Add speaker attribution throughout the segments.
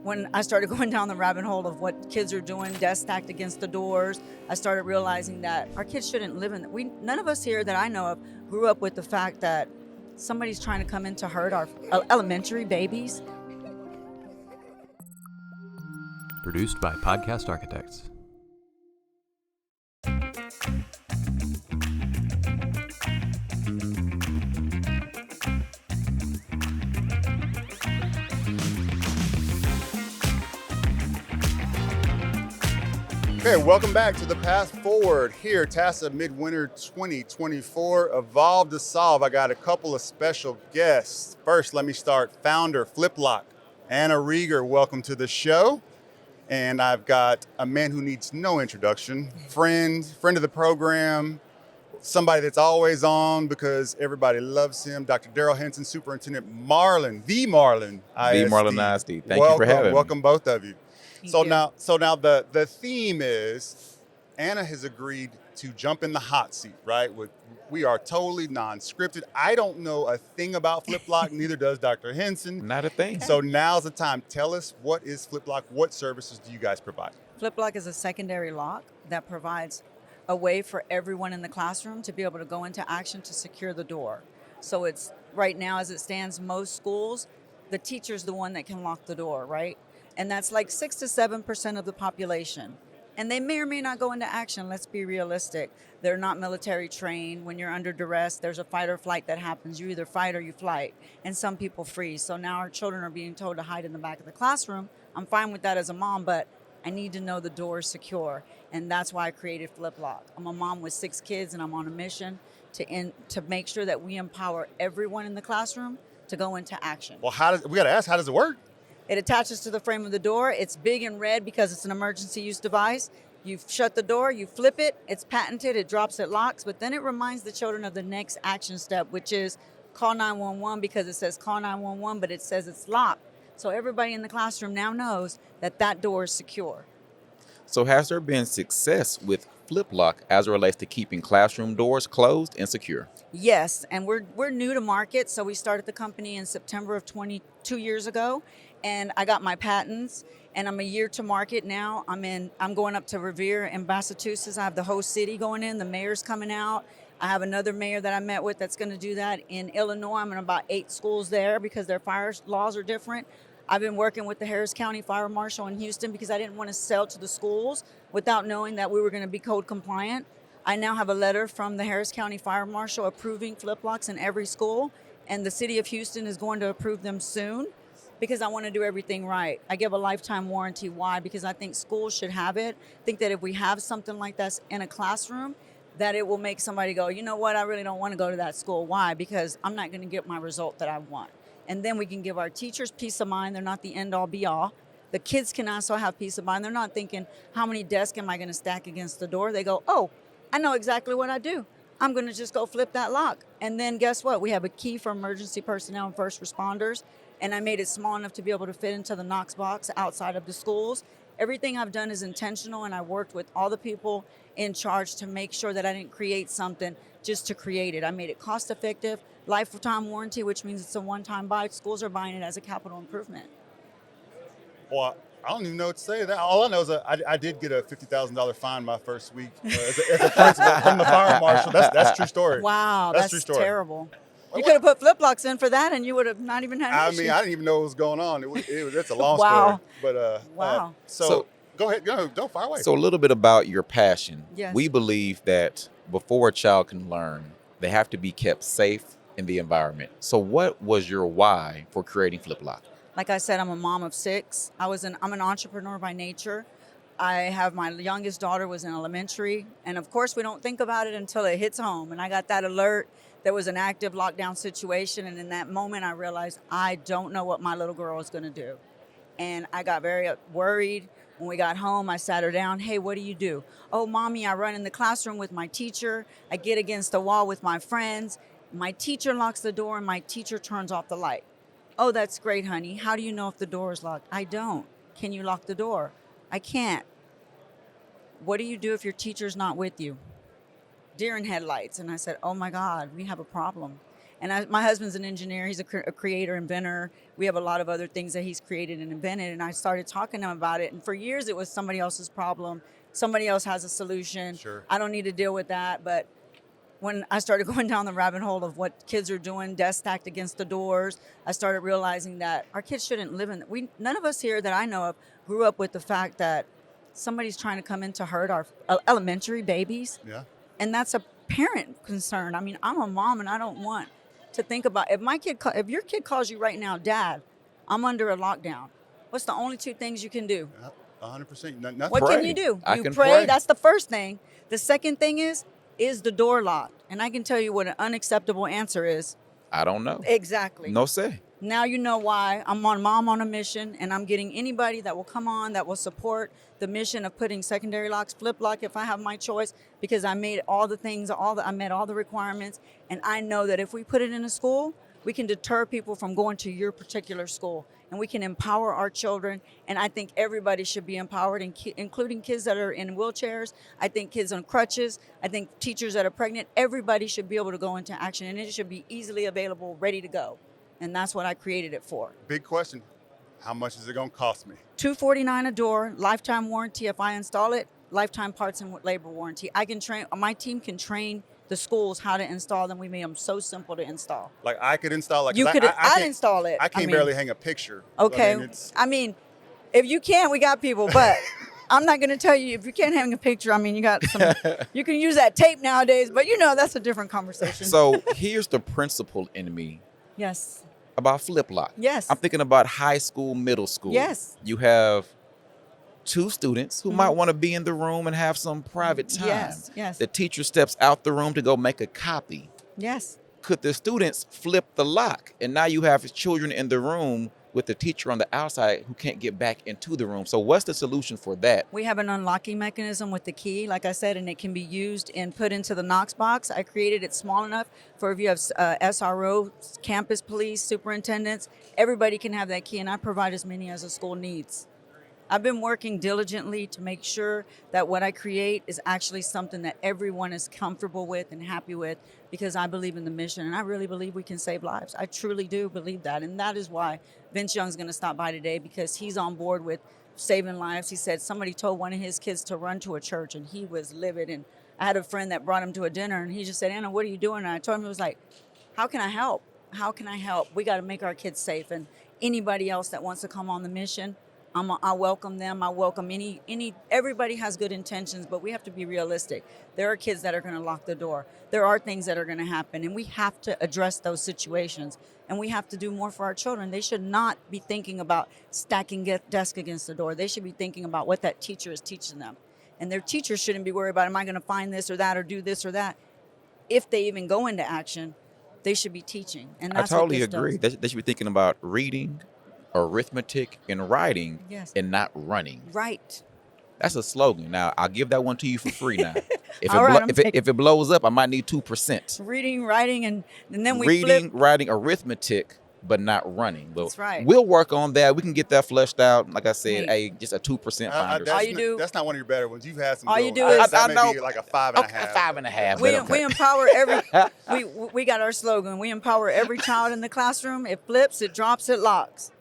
Speaker 1: when I started going down the rabbit hole of what kids are doing, desks stacked against the doors, I started realizing that our kids shouldn't live in. None of us here that I know of grew up with the fact that somebody's trying to come in to hurt our elementary babies.
Speaker 2: Produced by Podcast Architects.
Speaker 3: Okay, welcome back to the Path Forward here, TASA Midwinter 2024, Evolve to Solve. I got a couple of special guests. First, let me start. Founder, FlipLok, Anna Reger, welcome to the show. And I've got a man who needs no introduction, friend of the program, somebody that's always on because everybody loves him, Dr. Darryl Henson, Superintendent Marlin, the Marlin
Speaker 4: ISD. Thank you for having me.
Speaker 3: Welcome both of you.
Speaker 1: Thank you.
Speaker 3: So now the theme is Anna has agreed to jump in the hot seat, right? We are totally non-scripted. I don't know a thing about FlipLok, neither does Dr. Henson.
Speaker 4: Not a thing.
Speaker 3: So now's the time. Tell us, what is FlipLok? What services do you guys provide?
Speaker 1: FlipLok is a secondary lock that provides a way for everyone in the classroom to be able to go into action to secure the door. So it's right now, as it stands, most schools, the teacher's the one that can lock the door, right? And that's like 6 to 7% of the population. And they may or may not go into action. Let's be realistic. They're not military trained. When you're under duress, there's a fight or flight that happens. You either fight or you flight. And some people freeze. So now our children are being told to hide in the back of the classroom. I'm fine with that as a mom, but I need to know the door is secure. And that's why I created FlipLok. I'm a mom with 6 kids, and I'm on a mission to make sure that we empower everyone in the classroom to go into action.
Speaker 3: Well, we got to ask, how does it work?
Speaker 1: It attaches to the frame of the door. It's big and red because it's an emergency use device. You shut the door, you flip it, it's patented, it drops, it locks, but then it reminds the children of the next action step, which is call 911, because it says call 911, but it says it's locked. So everybody in the classroom now knows that that door is secure.
Speaker 4: So has there been success with FlipLok as it relates to keeping classroom doors closed and secure?
Speaker 1: Yes, and we're new to market, so we started the company in September of 22 years ago, and I got my patents, and I'm a year to market now. I'm going up to Revere in Massachusetts. I have the host city going in, the mayor's coming out. I have another mayor that I met with that's going to do that in Illinois. I'm in about 8 schools there because their fire laws are different. I've been working with the Harris County Fire Marshal in Houston because I didn't want to sell to the schools without knowing that we were going to be code compliant. I now have a letter from the Harris County Fire Marshal approving FlipLoks in every school, and the city of Houston is going to approve them soon because I want to do everything right. I give a lifetime warranty. Why? Because I think schools should have it. I think that if we have something like this in a classroom, that it will make somebody go, you know what, I really don't want to go to that school. Why? Because I'm not going to get my result that I want. And then we can give our teachers peace of mind. They're not the end-all, be-all. The kids can also have peace of mind. They're not thinking, how many desks am I going to stack against the door? They go, oh, I know exactly what I do. I'm going to just go flip that lock. And then guess what? We have a key for emergency personnel and first responders. And I made it small enough to be able to fit into the Knox box outside of the schools. Everything I've done is intentional, and I worked with all the people in charge to make sure that I didn't create something just to create it. I made it cost effective, lifetime warranty, which means it's a one-time buy. Schools are buying it as a capital improvement.
Speaker 3: Well, I don't even know what to say to that. All I know is I did get a $50,000 fine my first week as a principal from the fire marshal. That's a true story.
Speaker 1: Wow, that's
Speaker 3: true story.
Speaker 1: Terrible. You could have put FlipLoks in for that, and you would have not even had an issue.
Speaker 3: I didn't even know what was going on. It's a long
Speaker 1: Wow.
Speaker 3: story. But
Speaker 1: Wow.
Speaker 3: So go ahead, don't fire away.
Speaker 4: So a little bit about your passion.
Speaker 1: Yes.
Speaker 4: We believe that before a child can learn, they have to be kept safe in the environment. So what was your why for creating FlipLok?
Speaker 1: Like I said, I'm a mom of 6. I'm an entrepreneur by nature. I have my youngest daughter was in elementary, and of course we don't think about it until it hits home. And I got that alert. There was an active lockdown situation, and in that moment I realized I don't know what my little girl is going to do. And I got very worried. When we got home, I sat her down. Hey, what do you do? Oh, mommy, I run in the classroom with my teacher. I get against the wall with my friends. My teacher locks the door, and my teacher turns off the light. Oh, that's great, honey. How do you know if the door is locked? I don't. Can you lock the door? I can't. What do you do if your teacher's not with you? Deer in headlights. And I said, oh my God, we have a problem. And my husband's an engineer. He's a creator, inventor. We have a lot of other things that he's created and invented. And I started talking to him about it. And for years, it was somebody else's problem. Somebody else has a solution.
Speaker 3: Sure.
Speaker 1: I don't need to deal with that. But when I started going down the rabbit hole of what kids are doing, desks stacked against the doors, I started realizing that our kids shouldn't live in. None of us here that I know of grew up with the fact that somebody's trying to come in to hurt our elementary babies.
Speaker 3: Yeah.
Speaker 1: And that's a parent concern. I mean, I'm a mom, and I don't want to think about if your kid calls you right now, Dad, I'm under a lockdown. What's the only two things you can do?
Speaker 3: 100%. Nothing.
Speaker 1: What
Speaker 4: Pray.
Speaker 1: can you do?
Speaker 4: I
Speaker 1: You
Speaker 4: can
Speaker 1: pray.
Speaker 4: pray.
Speaker 1: That's the first thing. The second thing is the door locked? And I can tell you what an unacceptable answer is.
Speaker 4: I don't know.
Speaker 1: Exactly.
Speaker 4: No say.
Speaker 1: Now you know why I'm on Mom on a Mission, and I'm getting anybody that will come on that will support the mission of putting secondary locks, FlipLok, if I have my choice, because I made all the things, I met all the requirements, and I know that if we put it in a school, we can deter people from going to your particular school, and we can empower our children. And I think everybody should be empowered, including kids that are in wheelchairs. I think kids on crutches. I think teachers that are pregnant. Everybody should be able to go into action, and it should be easily available, ready to go. And that's what I created it for.
Speaker 3: Big question. How much is it going to cost me?
Speaker 1: $249 a door, lifetime warranty if I install it, lifetime parts and labor warranty. I can train. My team can train the schools how to install them. We made them so simple to install.
Speaker 3: Like I could install it.
Speaker 1: You could. I'd install it.
Speaker 3: I can't barely hang a picture.
Speaker 1: Okay. I mean, if you can, we got people. But I'm not going to tell you if you can't hang a picture. I mean, you got some. You can use that tape nowadays, but that's a different conversation.
Speaker 4: So here's the principle in me
Speaker 1: Yes.
Speaker 4: about FlipLok.
Speaker 1: Yes.
Speaker 4: I'm thinking about high school, middle school.
Speaker 1: Yes.
Speaker 4: You have two students who might want to be in the room and have some private time.
Speaker 1: Yes. Yes.
Speaker 4: The teacher steps out the room to go make a copy.
Speaker 1: Yes.
Speaker 4: Could the students flip the lock? And now you have children in the room with the teacher on the outside who can't get back into the room. So what's the solution for that?
Speaker 1: We have an unlocking mechanism with the key, like I said, and it can be used and put into the Knox box. I created it small enough for if you have SRO, campus police, superintendents, everybody can have that key, and I provide as many as the school needs. I've been working diligently to make sure that what I create is actually something that everyone is comfortable with and happy with, because I believe in the mission, and I really believe we can save lives. I truly do believe that, and that is why Vince Young's going to stop by today, because he's on board with saving lives. He said somebody told one of his kids to run to a church, and he was livid. And I had a friend that brought him to a dinner, and he just said, Anna, what are you doing? And I told him, it was like, how can I help? How can I help? We got to make our kids safe, and anybody else that wants to come on the mission, I welcome them. I welcome everybody has good intentions, but we have to be realistic. There are kids that are going to lock the door. There are things that are going to happen, and we have to address those situations, and we have to do more for our children. They should not be thinking about stacking desk against the door. They should be thinking about what that teacher is teaching them. And their teachers shouldn't be worried about, am I going to find this or that or do this or that? If they even go into action, they should be teaching. And that's
Speaker 4: I totally
Speaker 1: what this
Speaker 4: agree.
Speaker 1: does.
Speaker 4: They should be thinking about reading, arithmetic, and writing,
Speaker 1: Yes.
Speaker 4: and not running.
Speaker 1: Right.
Speaker 4: That's a slogan. Now, I'll give that one to you for free now. If,
Speaker 1: All right, I'm taking-
Speaker 4: if it blows up, I might need 2%.
Speaker 1: Reading, writing, and then we
Speaker 4: Reading,
Speaker 1: flip.
Speaker 4: writing, arithmetic, but not running. But
Speaker 1: That's right.
Speaker 4: We'll work on that. We can get that fleshed out. Like I said,
Speaker 1: Hey.
Speaker 4: just a 2% finder.
Speaker 1: All you do-
Speaker 3: That's not one of your better ones. You've had some.
Speaker 1: All
Speaker 3: good
Speaker 1: you do
Speaker 3: ones.
Speaker 1: is-
Speaker 3: that
Speaker 4: I
Speaker 3: may
Speaker 4: know.
Speaker 3: be like a 5.5.
Speaker 4: Okay, 5.5.
Speaker 1: We,
Speaker 4: but okay.
Speaker 1: we empower every we got our slogan. We empower every child in the classroom. It flips, it drops, it locks.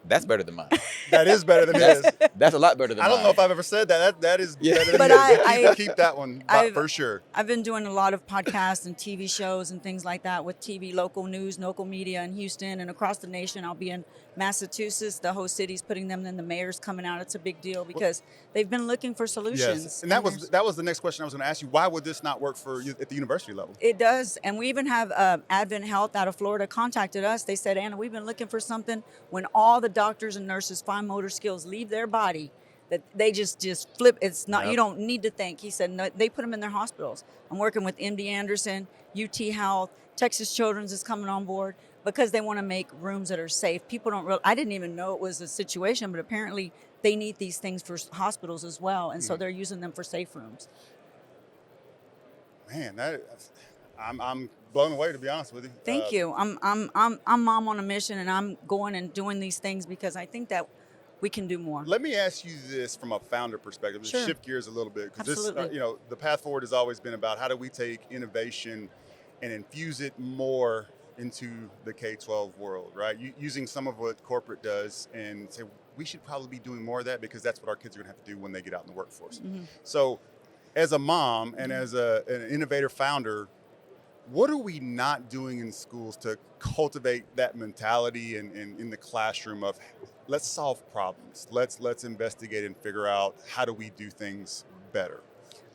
Speaker 4: That's better than mine.
Speaker 3: That is better than his.
Speaker 4: That's a lot better than
Speaker 3: I
Speaker 4: mine.
Speaker 3: don't know if I've ever said that. That is
Speaker 4: Yeah.
Speaker 3: better than
Speaker 1: But
Speaker 3: his. Keep that one for sure.
Speaker 1: I've been doing a lot of podcasts and TV shows and things like that with TV, local news, local media in Houston and across the nation. I'll be in Massachusetts. The host city's putting them in. The mayor's coming out. It's a big deal because they've been looking for solutions.
Speaker 3: Yes, and that was the next question I was going to ask you. Why would this not work for you at the university level?
Speaker 1: It does. And we even have Advent Health out of Florida contacted us. They said, Anna, we've been looking for something when all the doctors and nurses' fine motor skills leave their body, that they just flip. It's not, You don't need to think. He said, no, they put them in their hospitals. I'm working with MD Anderson, UT Health, Texas Children's is coming on board because they want to make rooms that are safe. People don't I didn't even know it was a situation, but apparently they need these things for hospitals as well. And so they're using them for safe rooms.
Speaker 3: Man, I'm blown away, to be honest with you.
Speaker 1: Thank you. I'm Mom on a Mission, and I'm going and doing these things because I think that we can do more.
Speaker 3: Let me ask you this from a founder perspective.
Speaker 1: Sure.
Speaker 3: Shift gears a little bit, because
Speaker 1: Absolutely.
Speaker 3: the path forward has always been about how do we take innovation and infuse it more into the K-12 world, right? Using some of what corporate does and say, we should probably be doing more of that because that's what our kids are gonna have to do when they get out in the workforce.
Speaker 1: Mm-hmm.
Speaker 3: So as a mom and as an innovator founder, what are we not doing in schools to cultivate that mentality in the classroom of let's solve problems, let's investigate and figure out how do we do things better?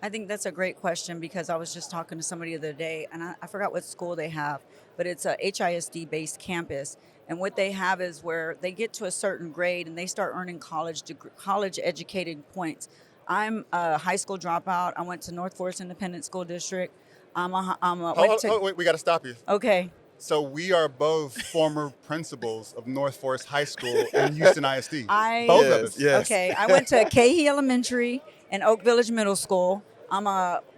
Speaker 1: I think that's a great question because I was just talking to somebody the other day, and I forgot what school they have, but it's a HISD-based campus. And what they have is where they get to a certain grade and they start earning college-educated points. I'm a high school dropout. I went to North Forest Independent School District.
Speaker 3: Wait, we got to stop you.
Speaker 1: Okay.
Speaker 3: So we are both former principals of North Forest High School and Houston ISD. Both of us.
Speaker 4: Yes.
Speaker 1: Okay, I went to Cahey Elementary and Oak Village Middle School. I'm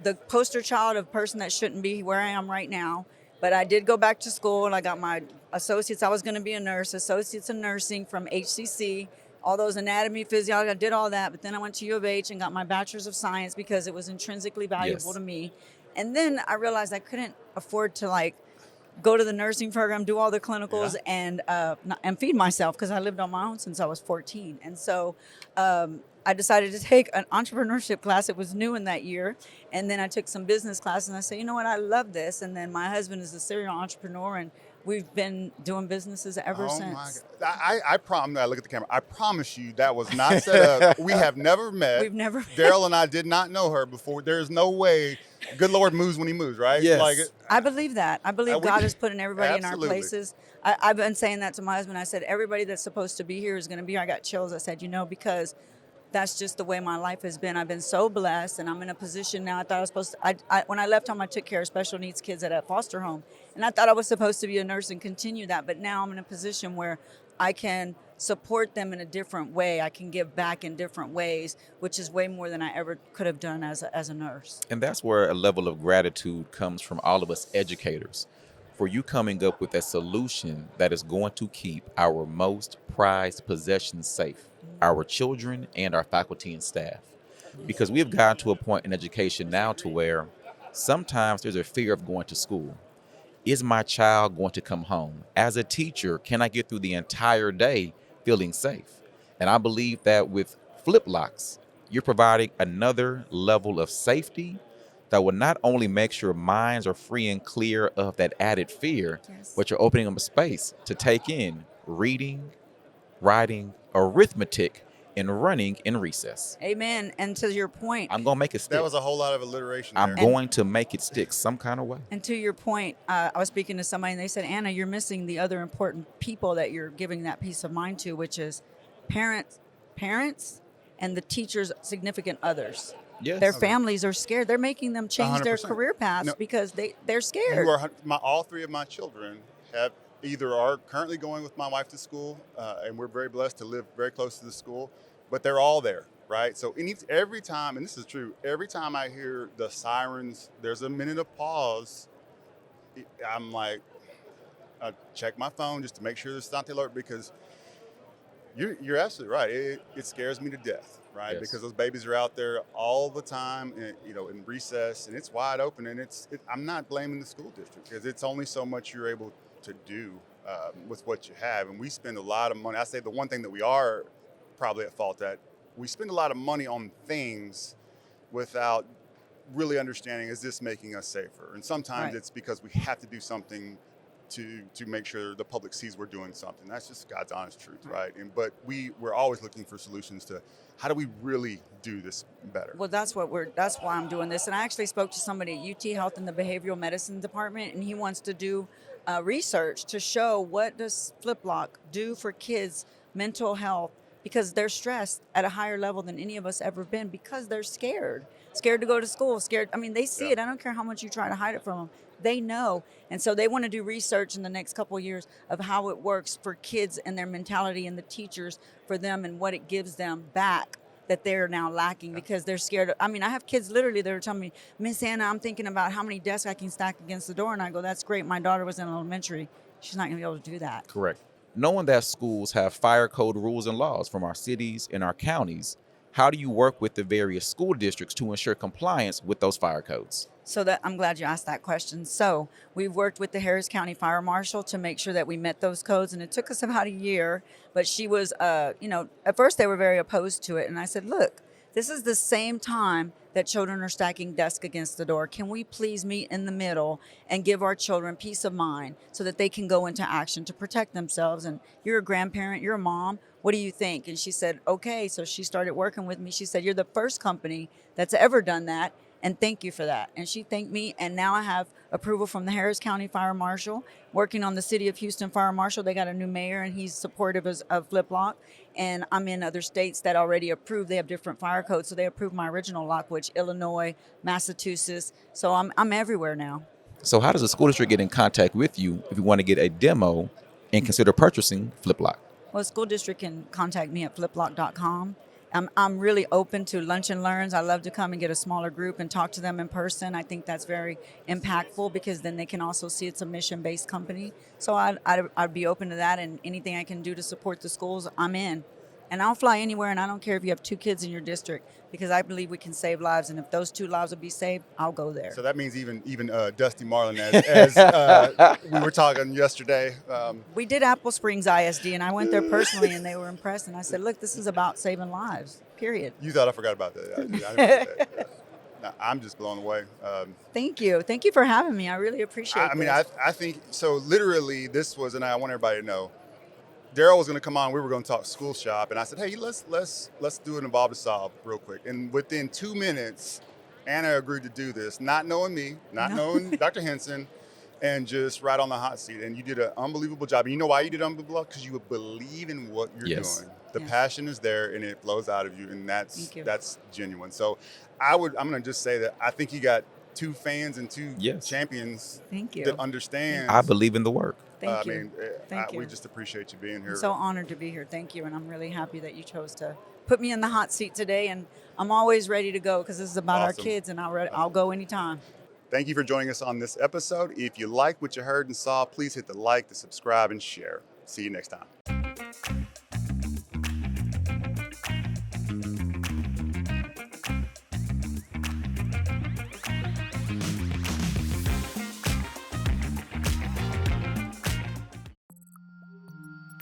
Speaker 1: the poster child of a person that shouldn't be where I am right now. But I did go back to school and I got my associates. I was going to be a nurse, associates in nursing from HCC, all those anatomy, physiology. I did all that. But then I went to U of H and got my bachelor's of science because it was intrinsically valuable to me. And then I realized I couldn't afford to go to the nursing program, do all the clinicals, and feed myself because I lived on my own since I was 14. And so I decided to take an entrepreneurship class. It was new in that year. And then I took some business classes and I said, you know what, I love this. And then my husband is a serial entrepreneur and we've been doing businesses ever since.
Speaker 3: My God. I promise, I look at the camera, I promise you that was not set up. We have never met.
Speaker 1: We've never
Speaker 3: Darryl and I did not know her before. There's no way. Good Lord moves when he moves, right?
Speaker 4: Yes.
Speaker 1: I believe that. I believe God is putting everybody in our
Speaker 3: Absolutely.
Speaker 1: places. I've been saying that to my husband. I said, everybody that's supposed to be here is going to be here. I got chills. I said, because that's just the way my life has been. I've been so blessed, and I'm in a position now. I thought I was supposed to, when I left home, I took care of special needs kids at a foster home, and I thought I was supposed to be a nurse and continue that, but now I'm in a position where I can support them in a different way. I can give back in different ways, which is way more than I ever could have done as a nurse.
Speaker 4: And that's where a level of gratitude comes from all of us educators for you coming up with a solution that is going to keep our most prized possessions safe, our children and our faculty and staff. Because we have gotten to a point in education now to where sometimes there's a fear of going to school. Is my child going to come home? As a teacher, can I get through the entire day feeling safe? And I believe that with FlipLoks, you're providing another level of safety that will not only make sure minds are free and clear of that added fear, but you're opening up a space to take in reading, writing, arithmetic, and running in recess.
Speaker 1: Amen. And to your point,
Speaker 4: I'm going to make it stick.
Speaker 3: That was a whole lot of alliteration
Speaker 4: I'm
Speaker 3: there.
Speaker 4: going to make it stick some kind of way.
Speaker 1: And to your point, I was speaking to somebody and they said, Anna, you're missing the other important people that you're giving that peace of mind to, which is parents, and the teachers' significant others.
Speaker 4: Yes.
Speaker 1: Their families are scared. They're making them change their
Speaker 3: 100%.
Speaker 1: career paths
Speaker 3: No.
Speaker 1: because they're scared.
Speaker 3: All three of my children have either are currently going with my wife to school, and we're very blessed to live very close to the school, but they're all there, right? So every time, and this is true, every time I hear the sirens, there's a minute of pause. I'm like, I check my phone just to make sure it's not the alert, because you're absolutely right. It scares me to death, right?
Speaker 4: Yes.
Speaker 3: Because those babies are out there all the time, in recess, and it's wide open. And I'm not blaming the school district because it's only so much you're able to do with what you have. And we spend a lot of money. I say the one thing that we are probably at fault at, we spend a lot of money on things without really understanding, is this making us safer? And sometimes it's because we have to do something to make sure the public sees we're doing something. That's just God's honest truth, right? But we're always looking for solutions to how do we really do this better?
Speaker 1: Well, that's why I'm doing this. And I actually spoke to somebody at UT Health in the behavioral medicine department, and he wants to do research to show what does FlipLok do for kids' mental health, because they're stressed at a higher level than any of us ever been, because they're scared to go to school, scared. I mean, they see it. I don't care how much you try to hide it from them. They know. And so they want to do research in the next couple of years of how it works for kids and their mentality, and the teachers for them, and what it gives them back that they're now lacking because they're scared. I mean, I have kids literally that are telling me, Miss Anna, I'm thinking about how many desks I can stack against the door. And I go, that's great. My daughter was in elementary. She's not going to be able to do that.
Speaker 4: Correct. Knowing that schools have fire code rules and laws from our cities and our counties, how do you work with the various school districts to ensure compliance with those fire codes?
Speaker 1: So that I'm glad you asked that question. So we've worked with the Harris County Fire Marshal to make sure that we met those codes, and it took us about a year. But she was, at first they were very opposed to it, and I said, look, this is the same time that children are stacking desks against the door. Can we please meet in the middle and give our children peace of mind so that they can go into action to protect themselves? And you're a grandparent, you're a mom. What do you think? And she said, okay. So she started working with me. She said, you're the first company that's ever done that. And thank you for that. And she thanked me. And now I have approval from the Harris County Fire Marshal, working on the City of Houston Fire Marshal. They got a new mayor, and he's supportive of FlipLok. And I'm in other states that already approved. They have different fire codes. So they approved my original lock, which Illinois, Massachusetts. So I'm everywhere now.
Speaker 4: So how does the school district get in contact with you if you want to get a demo and consider purchasing FlipLok?
Speaker 1: Well, the school district can contact me at fliplok.com. I'm really open to lunch and learns. I love to come and get a smaller group and talk to them in person. I think that's very impactful because then they can also see it's a mission-based company. So I'd be open to that, and anything I can do to support the schools, I'm in. And I'll fly anywhere, and I don't care if you have 2 kids in your district, because I believe we can save lives. And if those 2 lives will be saved, I'll go there.
Speaker 3: So that means even Dusty Marlin, as we were talking yesterday.
Speaker 1: We did Apple Springs ISD, and I went there personally, and they were impressed. And I said, look, this is about saving lives, period.
Speaker 3: You thought I forgot about that. I didn't forget that. Yeah. No, I'm just blown away.
Speaker 1: Thank you. Thank you for having me. I really appreciate it.
Speaker 3: I think, so literally this was, and I want everybody to know, Darryl was going to come on. We were going to talk school shop, and I said, "Hey, let's do an Evolve to Solve real quick." And within 2 minutes, Anna agreed to do this, not knowing me, not knowing Dr. Henson, and just right on the hot seat. And you did an unbelievable job. And you know why you did unbelievable? Because you believe in what you're doing. The passion is there, and it flows out of you, and that's genuine. So I'm going to just say that I think you got 2 fans and 2 champions.
Speaker 1: Thank you.
Speaker 3: That understand.
Speaker 4: I believe in the work.
Speaker 1: Thank you.
Speaker 3: We just appreciate you being here.
Speaker 1: I'm so honored to be here. Thank you. And I'm really happy that you chose to put me in the hot seat today. And I'm always ready to go because this is about our kids, and I'll go anytime.
Speaker 3: Thank you for joining us on this episode. If you like what you heard and saw, please hit the like, the subscribe, and share. See you next time.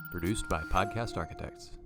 Speaker 2: Produced by Podcast Architects.